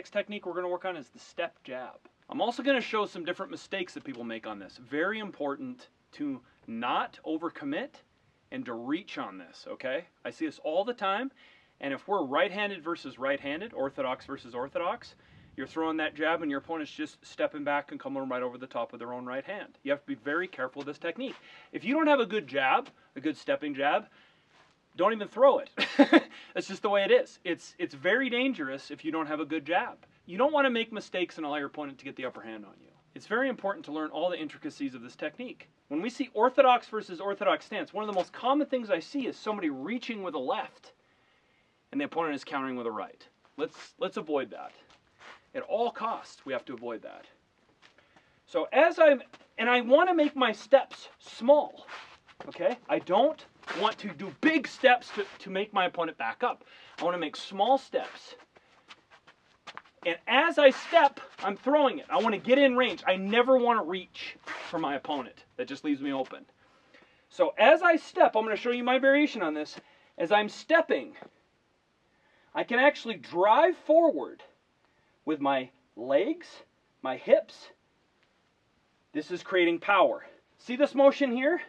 next technique we're going to work on is the step jab. I'm also going to show some different mistakes that people make on this. Very important to not overcommit and to reach on this, okay? I see this all the time, and if we're right-handed versus right-handed, orthodox versus orthodox, you're throwing that jab and your opponent's just stepping back and coming right over the top of their own right hand. You have to be very careful with this technique. If you don't have a good jab, a good stepping jab, don't even throw it. That's just the way it is. It's very dangerous if you don't have a good jab. You don't want to make mistakes and allow your opponent to get the upper hand on you. It's very important to learn all the intricacies of this technique. When we see orthodox versus orthodox stance, one of the most common things I see is somebody reaching with a left and the opponent is countering with a right. Let's avoid that. At all costs, we have to avoid that. So I want to make my steps small, okay? I don't want to do big steps to make my opponent back up. I want to make small steps. And as I step, I'm throwing it. I want to get in range. I never want to reach for my opponent. That just leaves me open. So as I step, I'm going to show you my variation on this. As I'm stepping, I can actually drive forward with my legs, my hips. This is creating power. See this motion here?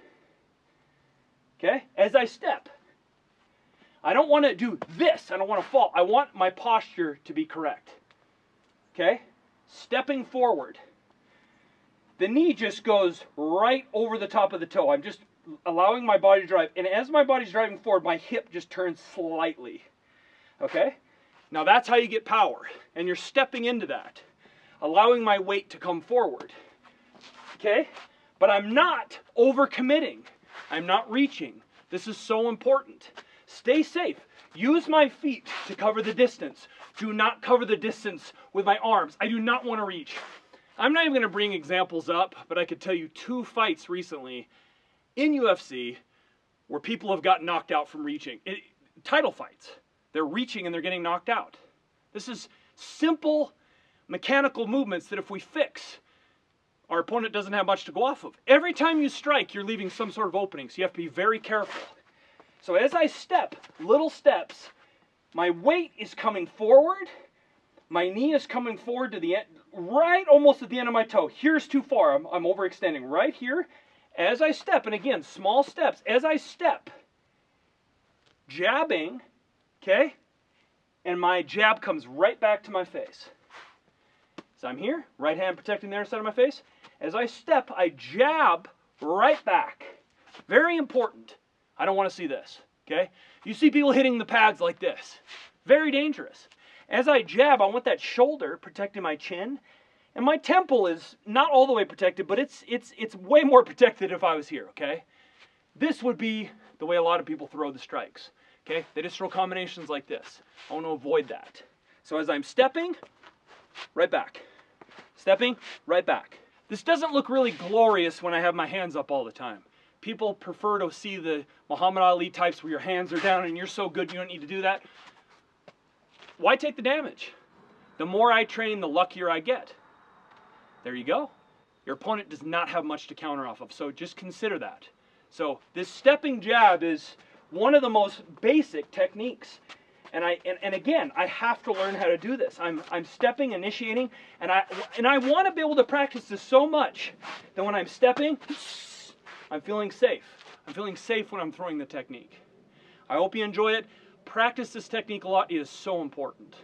Okay, as I step. I don't want to do this. I don't want to fall. I want my posture to be correct. Okay, stepping forward. The knee just goes right over the top of the toe. I'm just allowing my body to drive. And as my body's driving forward, my hip just turns slightly. Okay? Now that's how you get power. And you're stepping into that, allowing my weight to come forward. Okay? But I'm not overcommitting. I'm not reaching. This is so important. Stay safe. Use my feet to cover the distance. Do not cover the distance with my arms. I do not want to reach. I'm not even going to bring examples up, but I could tell you 2 fights recently in UFC where people have gotten knocked out from reaching. Title fights. They're reaching and they're getting knocked out. This is simple mechanical movements that if we fix, our opponent doesn't have much to go off of. Every time you strike, you're leaving some sort of opening, so you have to be very careful. So as I step, little steps, my weight is coming forward, my knee is coming forward to the end, right almost at the end of my toe. Here's too far, I'm overextending right here. As I step, and again, small steps, as I step, jabbing, okay, and my jab comes right back to my face. So I'm here, right hand protecting the other side of my face. As I step, I jab right back. Very important. I don't want to see this, okay? You see people hitting the pads like this. Very dangerous. As I jab, I want that shoulder protecting my chin. And my temple is not all the way protected, but it's way more protected if I was here, okay? This would be the way a lot of people throw the strikes, okay? They just throw combinations like this. I want to avoid that. So as I'm stepping, right back. Stepping, right back. This doesn't look really glorious when I have my hands up all the time. People prefer to see the Muhammad Ali types where your hands are down and you're so good you don't need to do that. Why take the damage? The more I train, the luckier I get. There you go. Your opponent does not have much to counter off of, so just consider that. So this stepping jab is one of the most basic techniques. And again, I have to learn how to do this. I'm stepping, initiating, and I want to be able to practice this so much that when I'm stepping, I'm feeling safe. I'm feeling safe when I'm throwing the technique. I hope you enjoy it. Practice this technique a lot. It is so important.